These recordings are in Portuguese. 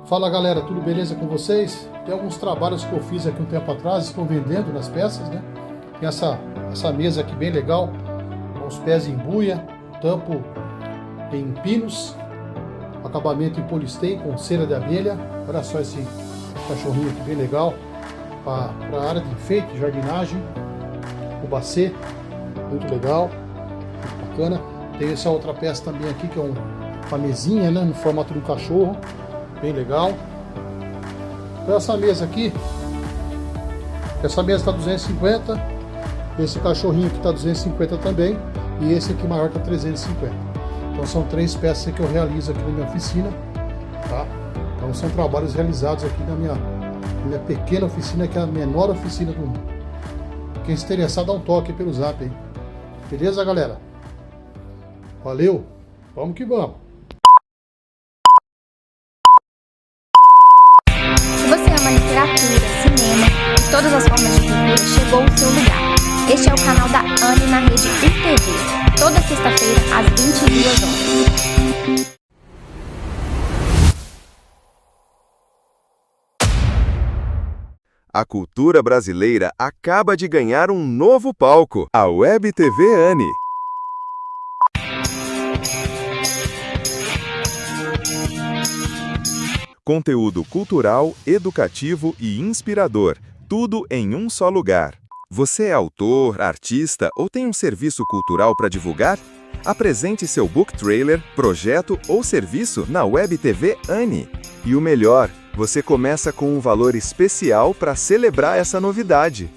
Fala galera, tudo beleza com vocês? Tem alguns trabalhos que eu fiz aqui um tempo atrás, estão vendendo nas peças, né? Tem essa mesa aqui bem legal, com os pés em buia, tampo em pinos, acabamento em polistém com cera de abelha. Olha só esse cachorrinho aqui bem legal, para a área de enfeite, jardinagem, o bacê, muito legal, muito bacana. Tem essa outra peça também aqui que é uma mesinha, né, no formato de um cachorro, bem legal. Então essa mesa aqui, essa mesa está 250, esse cachorrinho aqui está 250 também, e esse aqui maior está 350. Então são 3 peças que eu realizo aqui na minha oficina, tá? Então são trabalhos realizados aqui na minha pequena oficina, que é a menor oficina do mundo. Quem se interessar, dá um toque pelo zap aí. Beleza, galera? Valeu, vamos que vamos! Se você ama literatura, cinema e todas as formas de cultura, chegou o seu lugar. Este é o canal da Anne na rede UTV, toda sexta-feira às 22 horas. A cultura brasileira acaba de ganhar um novo palco, a Web TV Anne. Conteúdo cultural, educativo e inspirador, tudo em um só lugar. Você é autor, artista ou tem um serviço cultural para divulgar? Apresente seu book trailer, projeto ou serviço na Web TV Anne. E o melhor, você começa com um valor especial para celebrar essa novidade.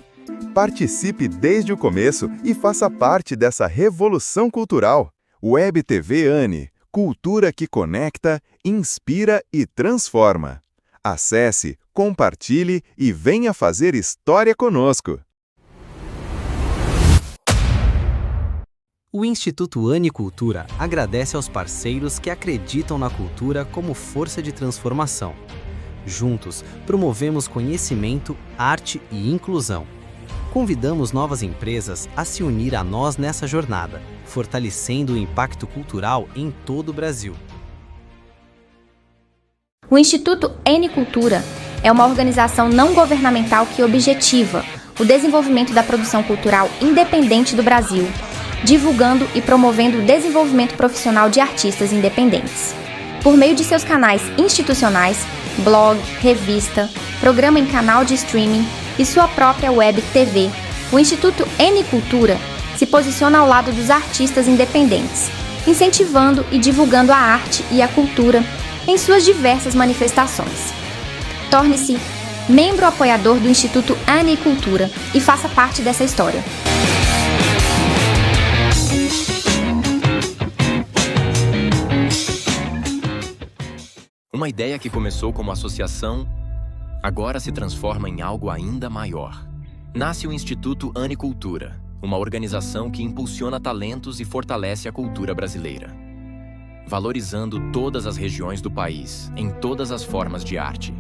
Participe desde o começo e faça parte dessa revolução cultural. Web TV Anne, cultura que conecta, inspira e transforma. Acesse, compartilhe e venha fazer história conosco. O Instituto Anne Cultura agradece aos parceiros que acreditam na cultura como força de transformação. Juntos, promovemos conhecimento, arte e inclusão. Convidamos novas empresas a se unir a nós nessa jornada, fortalecendo o impacto cultural em todo o Brasil. O Instituto Anne Cultura é uma organização não governamental que objetiva o desenvolvimento da produção cultural independente do Brasil, divulgando e promovendo o desenvolvimento profissional de artistas independentes. Por meio de seus canais institucionais, blog, revista, programa em canal de streaming e sua própria web TV, o Instituto Anne Cultura se posiciona ao lado dos artistas independentes, incentivando e divulgando a arte e a cultura em suas diversas manifestações. Torne-se membro apoiador do Instituto Anne Cultura e faça parte dessa história. Uma ideia que começou como associação, agora se transforma em algo ainda maior. Nasce o Instituto Anne Cultura, uma organização que impulsiona talentos e fortalece a cultura brasileira, valorizando todas as regiões do país, em todas as formas de arte.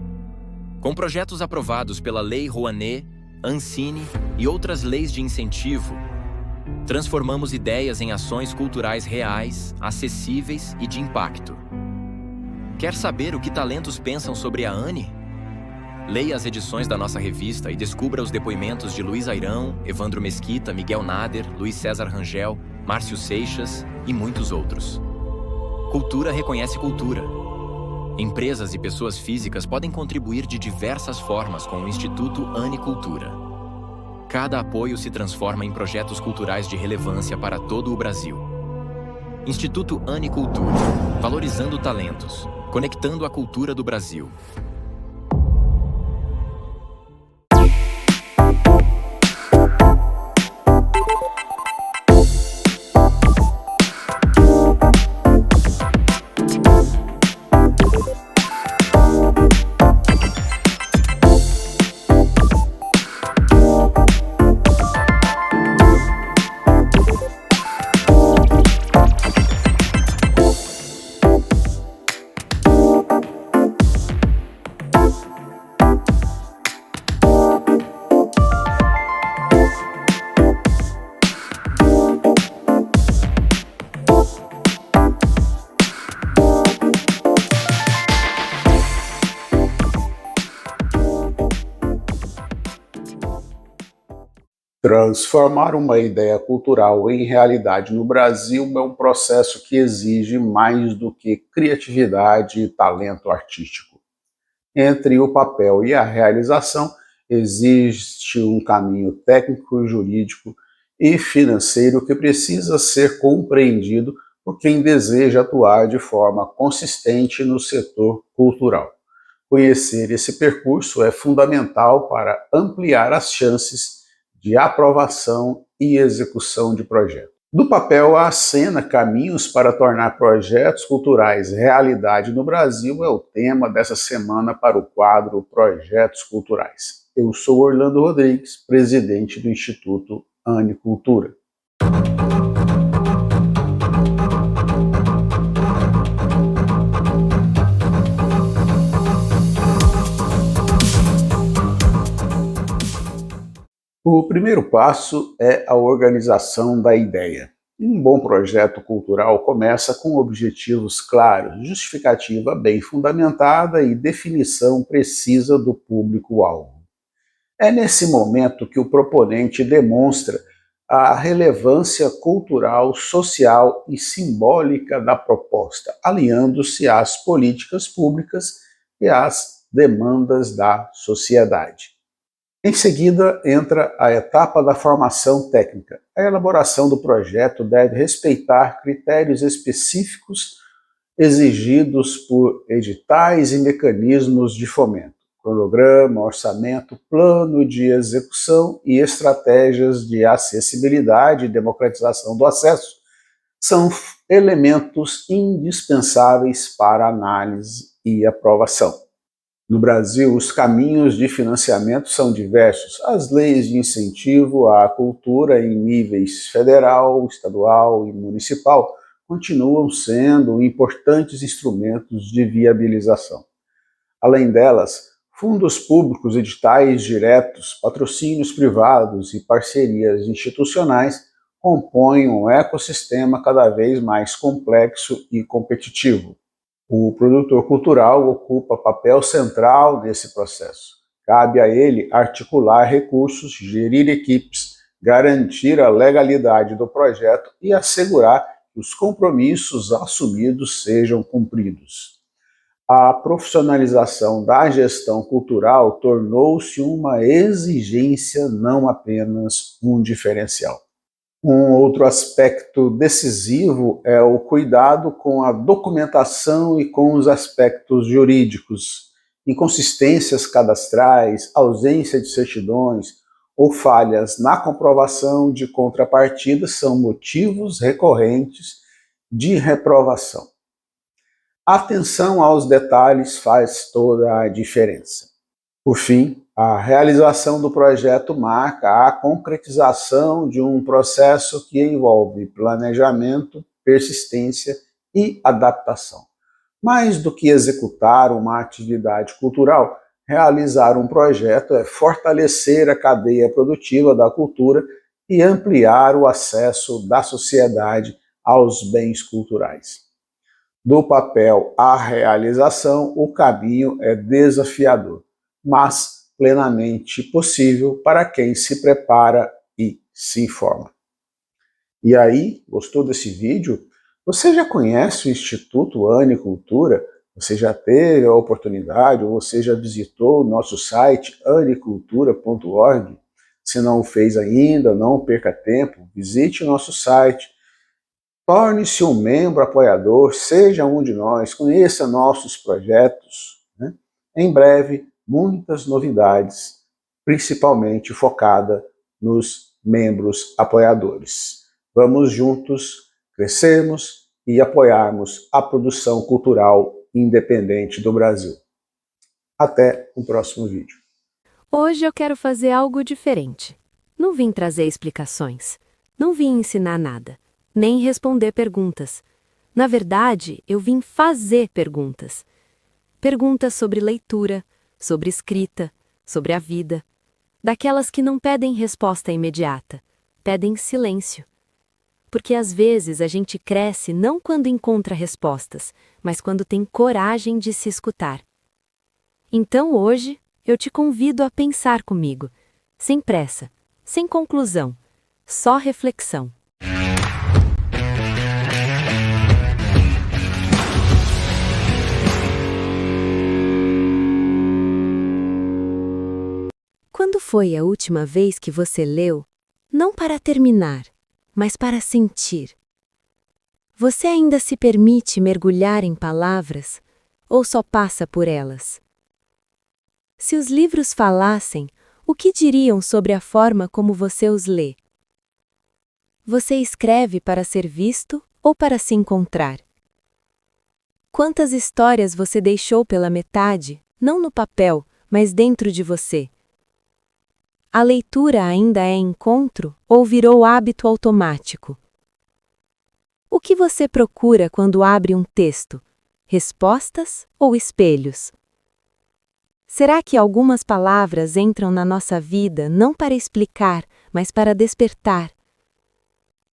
Com projetos aprovados pela Lei Rouanet, Ancine e outras leis de incentivo, transformamos ideias em ações culturais reais, acessíveis e de impacto. Quer saber o que talentos pensam sobre a Anne? Leia as edições da nossa revista e descubra os depoimentos de Luiz Airão, Evandro Mesquita, Miguel Nader, Luiz César Rangel, Márcio Seixas e muitos outros. Cultura reconhece cultura. Empresas e pessoas físicas podem contribuir de diversas formas com o Instituto Anne Cultura. Cada apoio se transforma em projetos culturais de relevância para todo o Brasil. Instituto Anne Cultura, valorizando talentos, conectando a cultura do Brasil. Transformar uma ideia cultural em realidade no Brasil é um processo que exige mais do que criatividade e talento artístico. Entre o papel e a realização, existe um caminho técnico, jurídico e financeiro que precisa ser compreendido por quem deseja atuar de forma consistente no setor cultural. Conhecer esse percurso é fundamental para ampliar as chances de aprovação e execução de projetos. Do papel à cena, caminhos para tornar projetos culturais realidade no Brasil é o tema dessa semana para o quadro Projetos Culturais. Eu sou Orlando Rodrigues, presidente do Instituto Anicultura. O primeiro passo é a organização da ideia. Um bom projeto cultural começa com objetivos claros, justificativa bem fundamentada e definição precisa do público-alvo. É nesse momento que o proponente demonstra a relevância cultural, social e simbólica da proposta, alinhando-se às políticas públicas e às demandas da sociedade. Em seguida, entra a etapa da formação técnica. A elaboração do projeto deve respeitar critérios específicos exigidos por editais e mecanismos de fomento, cronograma, orçamento, plano de execução e estratégias de acessibilidade e democratização do acesso são elementos indispensáveis para análise e aprovação. No Brasil, os caminhos de financiamento são diversos. As leis de incentivo à cultura em níveis federal, estadual e municipal continuam sendo importantes instrumentos de viabilização. Além delas, fundos públicos, editais diretos, patrocínios privados e parcerias institucionais compõem um ecossistema cada vez mais complexo e competitivo. O produtor cultural ocupa papel central nesse processo. Cabe a ele articular recursos, gerir equipes, garantir a legalidade do projeto e assegurar que os compromissos assumidos sejam cumpridos. A profissionalização da gestão cultural tornou-se uma exigência, não apenas um diferencial. Um outro aspecto decisivo é o cuidado com a documentação e com os aspectos jurídicos. Inconsistências cadastrais, ausência de certidões ou falhas na comprovação de contrapartida são motivos recorrentes de reprovação. Atenção aos detalhes faz toda a diferença. Por fim, a realização do projeto marca a concretização de um processo que envolve planejamento, persistência e adaptação. Mais do que executar uma atividade cultural, realizar um projeto é fortalecer a cadeia produtiva da cultura e ampliar o acesso da sociedade aos bens culturais. Do papel à realização, o caminho é desafiador, mas plenamente possível para quem se prepara e se informa. E aí, gostou desse vídeo? Você já conhece o Instituto Anicultura? Você já teve a oportunidade ou você já visitou o nosso site anicultura.org? Se não o fez ainda, não perca tempo, visite o nosso site, torne-se um membro apoiador, seja um de nós, conheça nossos projetos. Em breve, muitas novidades, principalmente focada nos membros apoiadores. Vamos juntos crescermos e apoiarmos a produção cultural independente do Brasil. Até o próximo vídeo. Hoje eu quero fazer algo diferente. Não vim trazer explicações, não vim ensinar nada, nem responder perguntas. Na verdade, eu vim fazer perguntas. Perguntas sobre leitura, sobre escrita, sobre a vida. Daquelas que não pedem resposta imediata, pedem silêncio. Porque às vezes a gente cresce não quando encontra respostas, mas quando tem coragem de se escutar. Então hoje eu te convido a pensar comigo, sem pressa, sem conclusão, só reflexão. Quando foi a última vez que você leu, não para terminar, mas para sentir? Você ainda se permite mergulhar em palavras ou só passa por elas? Se os livros falassem, o que diriam sobre a forma como você os lê? Você escreve para ser visto ou para se encontrar? Quantas histórias você deixou pela metade, não no papel, mas dentro de você? A leitura ainda é encontro ou virou hábito automático? O que você procura quando abre um texto? Respostas ou espelhos? Será que algumas palavras entram na nossa vida não para explicar, mas para despertar?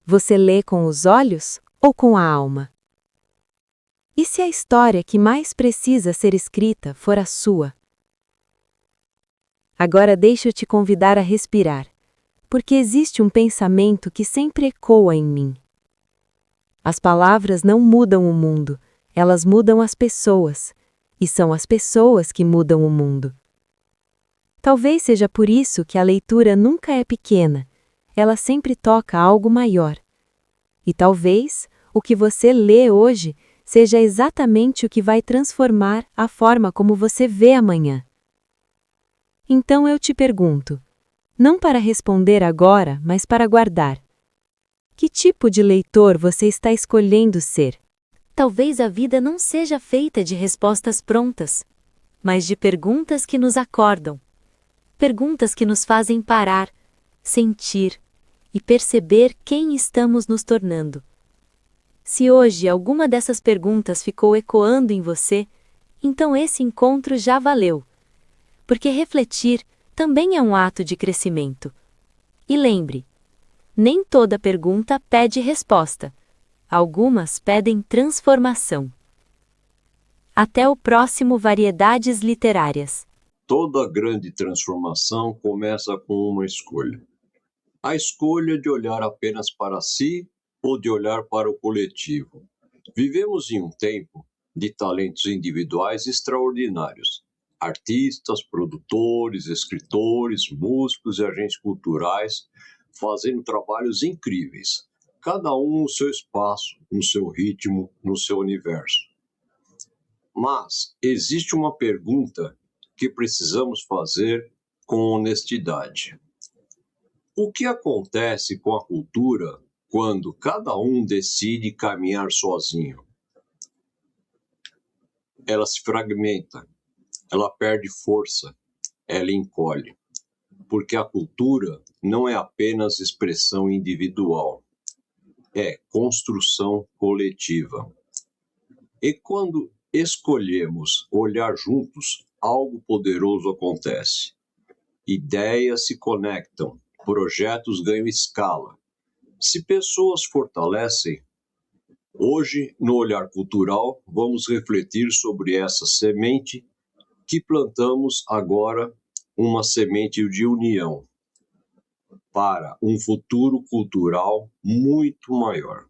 Você lê com os olhos ou com a alma? E se a história que mais precisa ser escrita for a sua? Agora deixa eu te convidar a respirar, porque existe um pensamento que sempre ecoa em mim. As palavras não mudam o mundo, elas mudam as pessoas, e são as pessoas que mudam o mundo. Talvez seja por isso que a leitura nunca é pequena, ela sempre toca algo maior. E talvez o que você lê hoje seja exatamente o que vai transformar a forma como você vê amanhã. Então eu te pergunto, não para responder agora, mas para guardar. Que tipo de leitor você está escolhendo ser? Talvez a vida não seja feita de respostas prontas, mas de perguntas que nos acordam. Perguntas que nos fazem parar, sentir e perceber quem estamos nos tornando. Se hoje alguma dessas perguntas ficou ecoando em você, então esse encontro já valeu. Porque refletir também é um ato de crescimento. E lembre, nem toda pergunta pede resposta. Algumas pedem transformação. Até o próximo Variedades Literárias. Toda grande transformação começa com uma escolha. A escolha de olhar apenas para si ou de olhar para o coletivo. Vivemos em um tempo de talentos individuais extraordinários. Artistas, produtores, escritores, músicos e agentes culturais fazendo trabalhos incríveis, cada um no seu espaço, no seu ritmo, no seu universo. Mas existe uma pergunta que precisamos fazer com honestidade. O que acontece com a cultura quando cada um decide caminhar sozinho? Ela se fragmenta. Ela perde força, ela encolhe, porque a cultura não é apenas expressão individual, é construção coletiva. E quando escolhemos olhar juntos, algo poderoso acontece. Ideias se conectam, projetos ganham escala. Se pessoas fortalecem, hoje, no Olhar Cultural, vamos refletir sobre essa semente que plantamos agora, uma semente de união para um futuro cultural muito maior.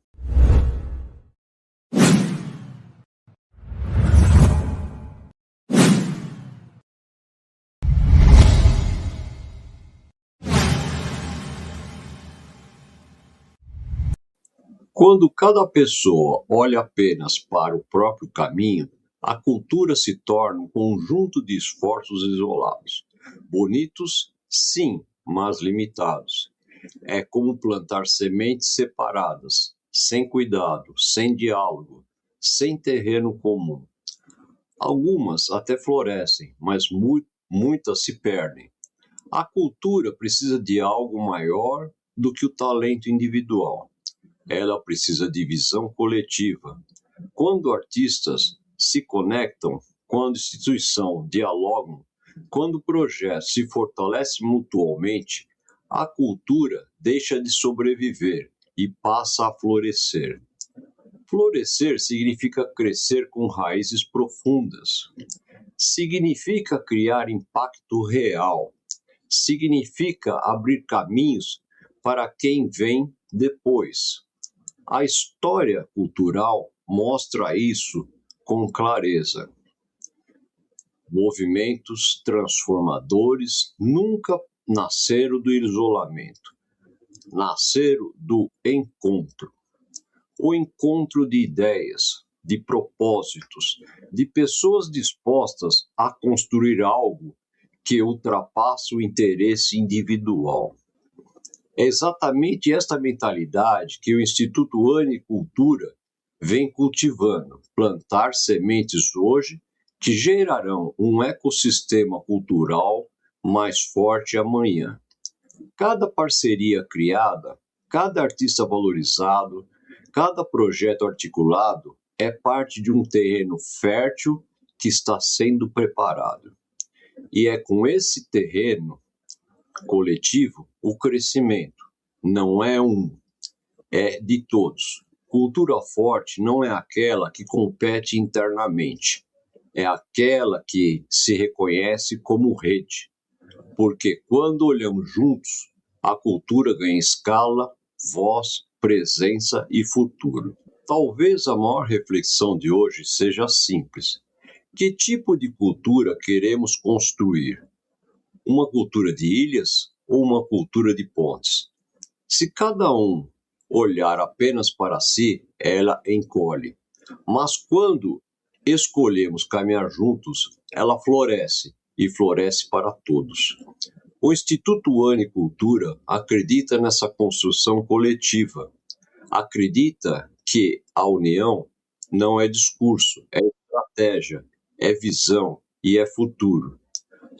Quando cada pessoa olha apenas para o próprio caminho, a cultura se torna um conjunto de esforços isolados. Bonitos, sim, mas limitados. É como plantar sementes separadas, sem cuidado, sem diálogo, sem terreno comum. Algumas até florescem, mas muitas se perdem. A cultura precisa de algo maior do que o talento individual. Ela precisa de visão coletiva. Quando artistas se conectam, quando instituições dialogam, quando projetos se fortalecem mutuamente, a cultura deixa de sobreviver e passa a florescer. Florescer significa crescer com raízes profundas. Significa criar impacto real. significa abrir caminhos para quem vem depois. A história cultural mostra isso com clareza. Movimentos transformadores nunca nasceram do isolamento, nasceram do encontro. O encontro de ideias, de propósitos, de pessoas dispostas a construir algo que ultrapassa o interesse individual. É exatamente esta mentalidade que o Instituto Anicultura vem cultivando, plantar sementes hoje que gerarão um ecossistema cultural mais forte amanhã. Cada parceria criada, cada artista valorizado, cada projeto articulado é parte de um terreno fértil que está sendo preparado. E é com esse terreno coletivo o crescimento. Não é é de todos. Cultura forte não é aquela que compete internamente. É aquela que se reconhece como rede. Porque quando olhamos juntos, a cultura ganha escala, voz, presença e futuro. Talvez a maior reflexão de hoje seja simples. Que tipo de cultura queremos construir? Uma cultura de ilhas ou uma cultura de pontes? Se cada um olhar apenas para si, ela encolhe. Mas quando escolhemos caminhar juntos, ela floresce e floresce para todos. O Instituto Anicultura acredita nessa construção coletiva. Acredita que a união não é discurso, é estratégia, é visão e é futuro.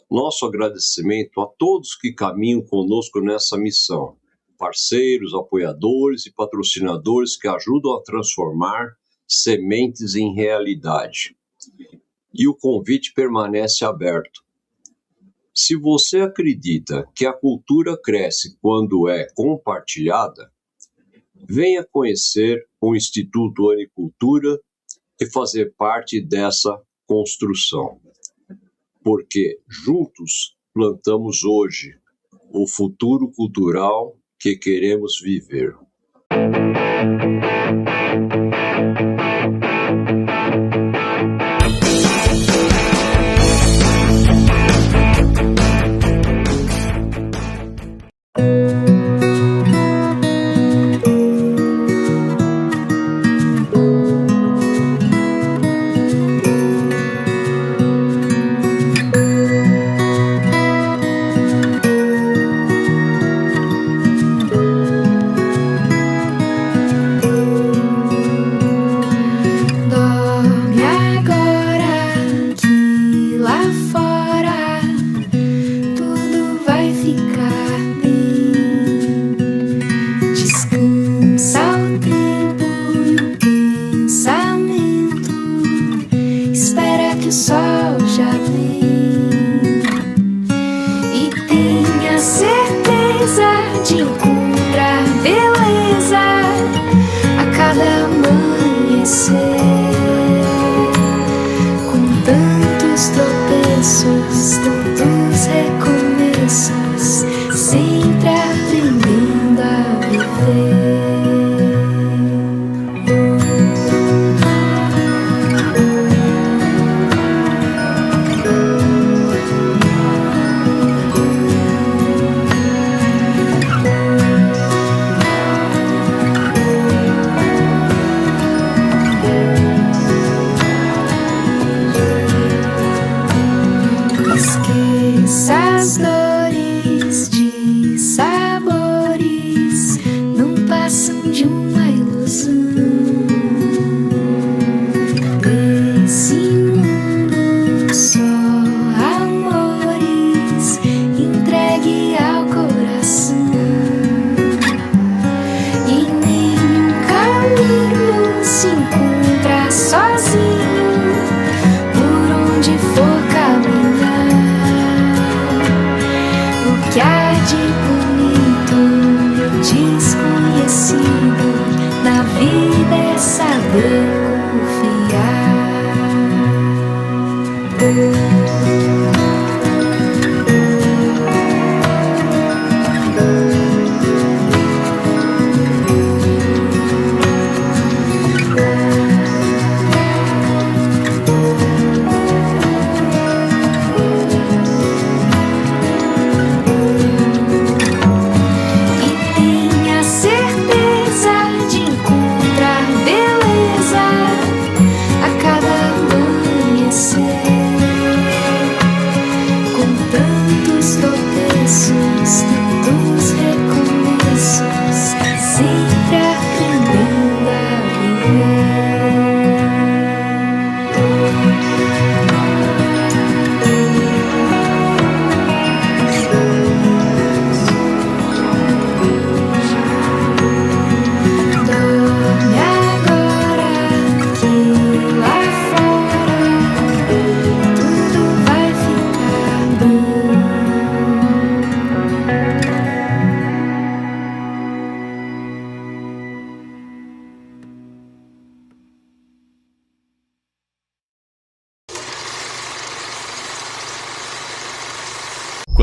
Nosso agradecimento a todos que caminham conosco nessa missão, parceiros, apoiadores e patrocinadores que ajudam a transformar sementes em realidade. E o convite permanece aberto. Se você acredita que a cultura cresce quando é compartilhada, venha conhecer o Instituto Anicultura e fazer parte dessa construção. Porque juntos plantamos hoje o futuro cultural que queremos viver.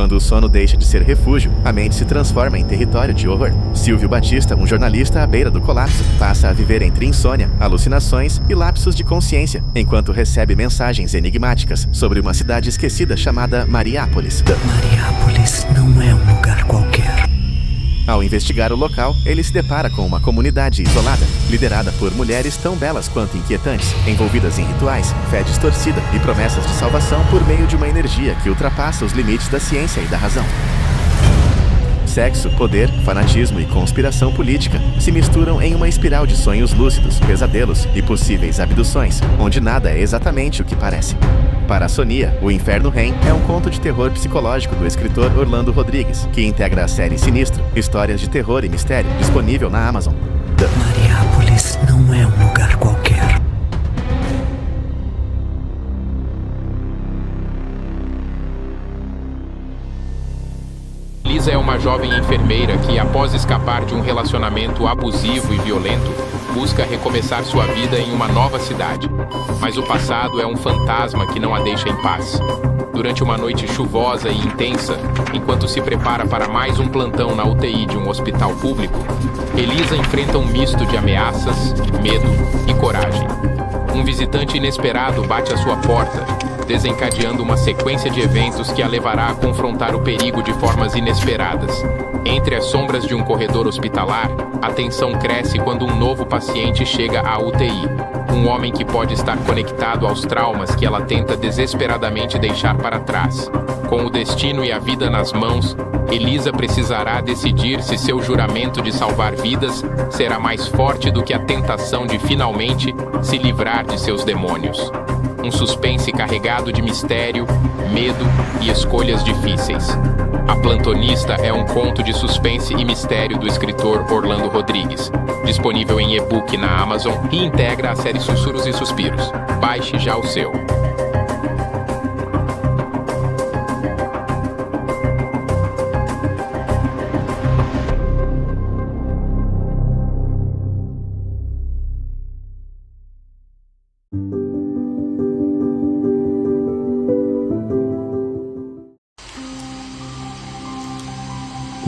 Quando o sono deixa de ser refúgio, a mente se transforma em território de horror. Silvio Batista, um jornalista à beira do colapso, passa a viver entre insônia, alucinações e lapsos de consciência, enquanto recebe mensagens enigmáticas sobre uma cidade esquecida chamada Mariápolis. Mariápolis não é um lugar qualquer. Ao investigar o local, ele se depara com uma comunidade isolada, liderada por mulheres tão belas quanto inquietantes, envolvidas em rituais, fé distorcida e promessas de salvação por meio de uma energia que ultrapassa os limites da ciência e da razão. Sexo, poder, fanatismo e conspiração política se misturam em uma espiral de sonhos lúcidos, pesadelos e possíveis abduções, onde nada é exatamente o que parece. Para a Sonia, O Inferno Reign é um conto de terror psicológico do escritor Orlando Rodrigues, que integra a série Sinistro, histórias de terror e mistério, disponível na Amazon. Mariápolis não é um lugar qualquer. Lisa é uma jovem enfermeira que, após escapar de um relacionamento abusivo e violento, busca recomeçar sua vida em uma nova cidade. Mas o passado é um fantasma que não a deixa em paz. Durante uma noite chuvosa e intensa, enquanto se prepara para mais um plantão na UTI de um hospital público, Elisa enfrenta um misto de ameaças, medo e coragem. Um visitante inesperado bate à sua porta, desencadeando uma sequência de eventos que a levará a confrontar o perigo de formas inesperadas. Entre as sombras de um corredor hospitalar, a tensão cresce quando um novo paciente chega à UTI. Um homem que pode estar conectado aos traumas que ela tenta desesperadamente deixar para trás. Com o destino e a vida nas mãos, Elisa precisará decidir se seu juramento de salvar vidas será mais forte do que a tentação de finalmente se livrar de seus demônios. Um suspense carregado de mistério, medo e escolhas difíceis. A Plantonista é um conto de suspense e mistério do escritor Orlando Rodrigues, disponível em e-book na Amazon e integra a série Sussurros e Suspiros. Baixe já o seu.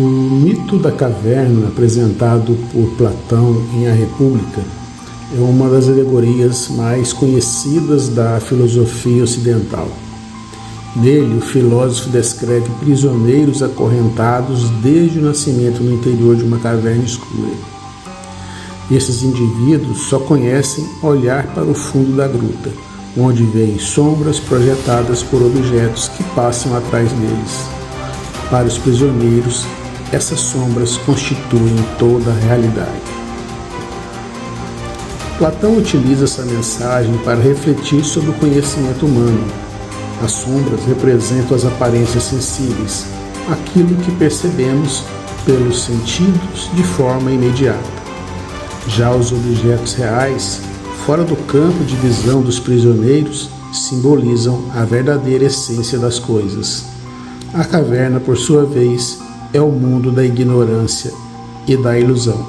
O mito da caverna, apresentado por Platão em A República, é uma das alegorias mais conhecidas da filosofia ocidental. Nele, o filósofo descreve prisioneiros acorrentados desde o nascimento no interior de uma caverna escura. Esses indivíduos só conhecem olhar para o fundo da gruta, onde veem sombras projetadas por objetos que passam atrás deles. Para os prisioneiros, essas sombras constituem toda a realidade. Platão utiliza essa mensagem para refletir sobre o conhecimento humano. As sombras representam as aparências sensíveis, aquilo que percebemos pelos sentidos de forma imediata. Já os objetos reais, fora do campo de visão dos prisioneiros, simbolizam a verdadeira essência das coisas. A caverna, por sua vez, é o mundo da ignorância e da ilusão.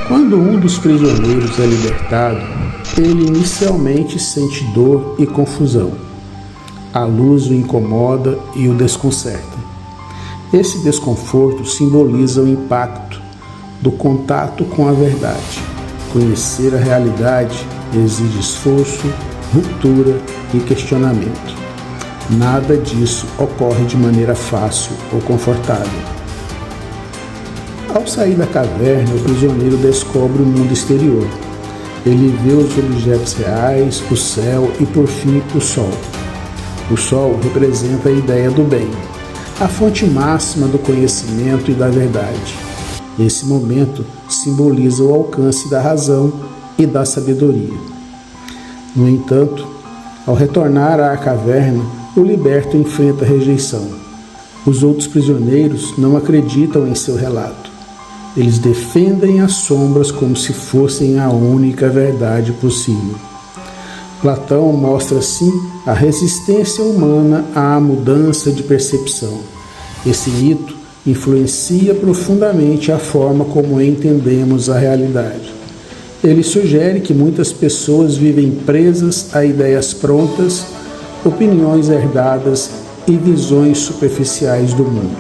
Quando um dos prisioneiros é libertado, ele inicialmente sente dor e confusão. A luz o incomoda e o desconcerta. Esse desconforto simboliza o impacto do contato com a verdade. Conhecer a realidade exige esforço, ruptura e questionamento. Nada disso ocorre de maneira fácil ou confortável. Ao sair da caverna, o prisioneiro descobre o mundo exterior. Ele vê os objetos reais, o céu e, por fim, o sol. O sol representa a ideia do bem, a fonte máxima do conhecimento e da verdade. Esse momento simboliza o alcance da razão e da sabedoria. No entanto, ao retornar à caverna, o liberto enfrenta a rejeição. Os outros prisioneiros não acreditam em seu relato. Eles defendem as sombras como se fossem a única verdade possível. Platão mostra assim a resistência humana à mudança de percepção. Esse mito influencia profundamente a forma como entendemos a realidade. Ele sugere que muitas pessoas vivem presas a ideias prontas, opiniões herdadas e visões superficiais do mundo.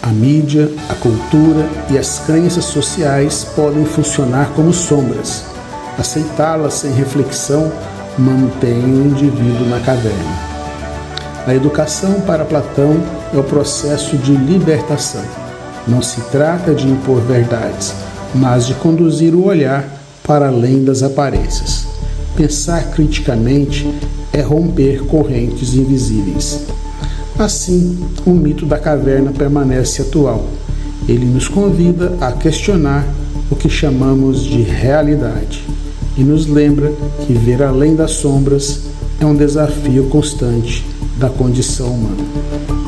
A mídia, a cultura e as crenças sociais podem funcionar como sombras. Aceitá-las sem reflexão mantém o indivíduo na caverna. A educação para Platão é o processo de libertação. Não se trata de impor verdades, mas de conduzir o olhar para além das aparências. Pensar criticamente é romper correntes invisíveis. Assim, o mito da caverna permanece atual. Ele nos convida a questionar o que chamamos de realidade e nos lembra que ver além das sombras é um desafio constante da condição humana.